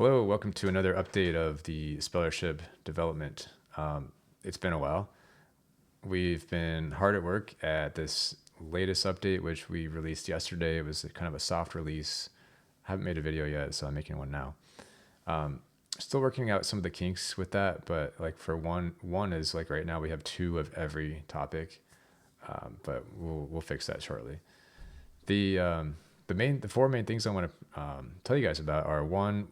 Hello, welcome to another update of the SpellerShip development. It's been a while. We've been hard at work at this latest update, which we released yesterday. It was kind of a soft release. I haven't made a video yet, so I'm making one now. Still working out some of the kinks with that, but like for one is like right now we have 2 of every topic, but we'll fix that shortly. The 4 main things I want to tell you guys about are: 1,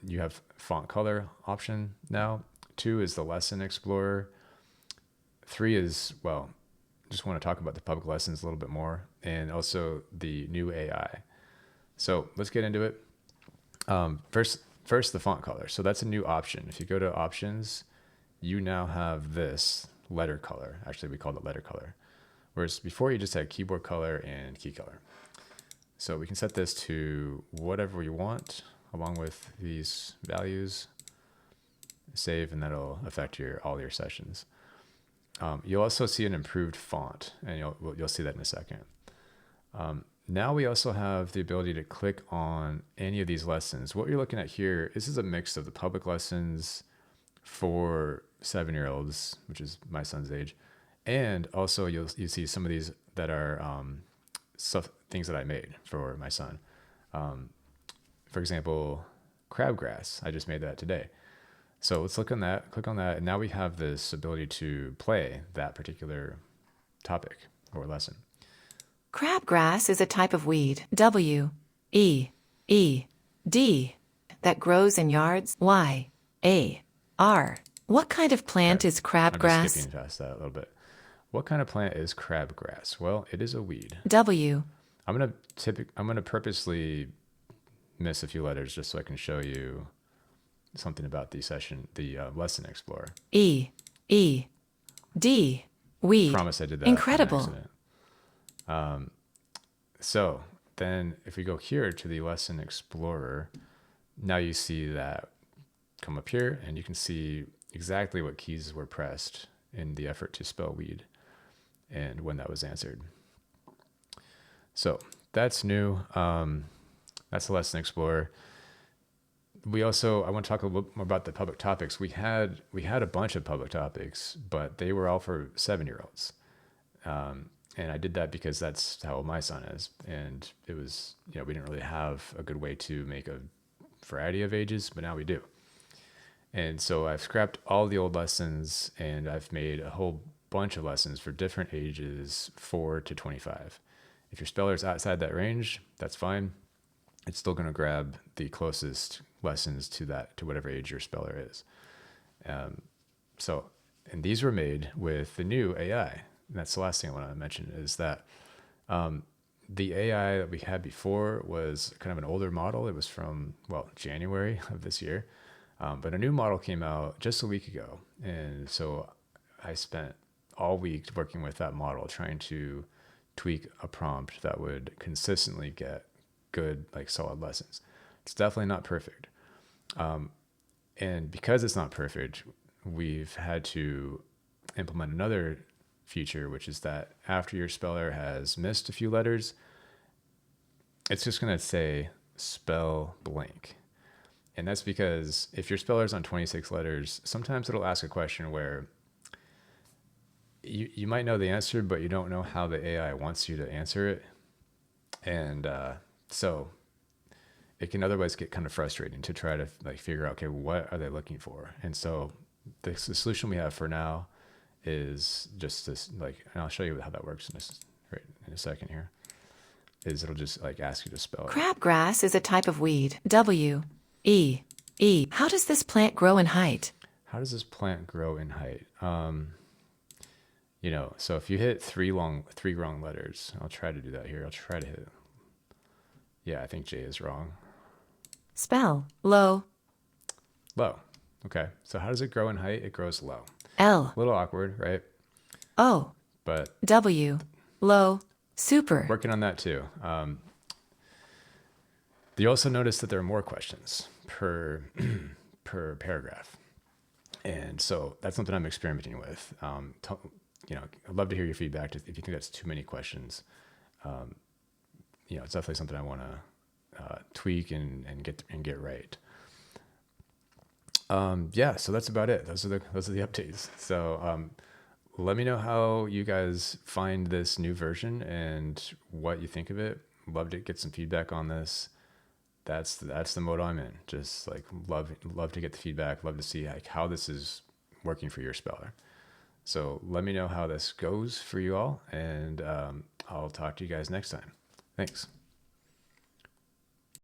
you have font color option now. 2 is the lesson explorer. 3 is, well, just want to talk about the public lessons a little bit more, and also the new AI. So let's get into it. First, the font color. So that's a new option. If you go to options, you now have this letter color. Actually, we called it letter color. Whereas before you just had keyboard color and key color. So we can set this to whatever we want along with these values. Save, and that'll affect all your sessions. You'll also see an improved font, and you'll see that in a second. Now we also have the ability to click on any of these lessons. What you're looking at here, this is a mix of the public lessons for 7-year-olds, which is my son's age, and also you see some of these that are things that I made for my son. For example, crabgrass. I just made that today. So let's click on that, and now we have this ability to play that particular topic or lesson. Crabgrass is a type of weed, W-E-E-D, that grows in yards, Y-A-R. What kind of plant is crabgrass? I'm just skipping past that a little bit. What kind of plant is crabgrass? Well, it is a weed. W. I'm gonna purposely miss a few letters just so I can show you something about the lesson explorer. E-E-D, weed. Promise I did that. Incredible. So then if we go here to the lesson explorer, now you see that come up here, and you can see exactly what keys were pressed in the effort to spell weed and when that was answered. So that's new. That's the lesson explorer. I want to talk a little more about the public topics. We had a bunch of public topics, but they were all for 7-year-olds. And I did that because that's how old my son is. And it was, we didn't really have a good way to make a variety of ages, but now we do. And so I've scrapped all the old lessons, and I've made a whole bunch of lessons for different ages, 4 to 25. If your speller is outside that range, that's fine. It's still going to grab the closest lessons to whatever age your speller is. And these were made with the new AI. And that's the last thing I want to mention is that the AI that we had before was kind of an older model. It was from, January of this year. But a new model came out just a week ago. And so I spent all week working with that model, trying to tweak a prompt that would consistently get good, solid lessons. It's definitely not perfect. And because it's not perfect, we've had to implement another feature, which is that after your speller has missed a few letters, it's just going to say spell blank. And that's because if your speller is on 26 letters, sometimes it'll ask a question where you might know the answer, but you don't know how the AI wants you to answer it. And so it can otherwise get kind of frustrating to try to figure out, okay, what are they looking for? And so the solution we have for now is just this, and I'll show you how that works in a second here, is it'll just ask you to spell it. Crabgrass is a type of weed, W-E-E. How does this plant grow in height? How does this plant grow in height? So if you hit three wrong letters, I'll try to do that here. I'll try to hit. Yeah, I think J is wrong. Spell low. Low. Okay. So how does it grow in height? It grows low. L. A little awkward, right? O. But W. Low. Super. Working on that too. You also notice that there are more questions per paragraph. And so that's something I'm experimenting with. I'd love to hear your feedback if you think that's too many questions. It's definitely something I want to tweak and get right. Yeah, so that's about it. Those are the updates. So let me know how you guys find this new version and what you think of it. Love to get some feedback on this. That's the mode I'm in. Just like love to get the feedback. Love to see like how this is working for your speller. So let me know how this goes for you all, and I'll talk to you guys next time. Thanks.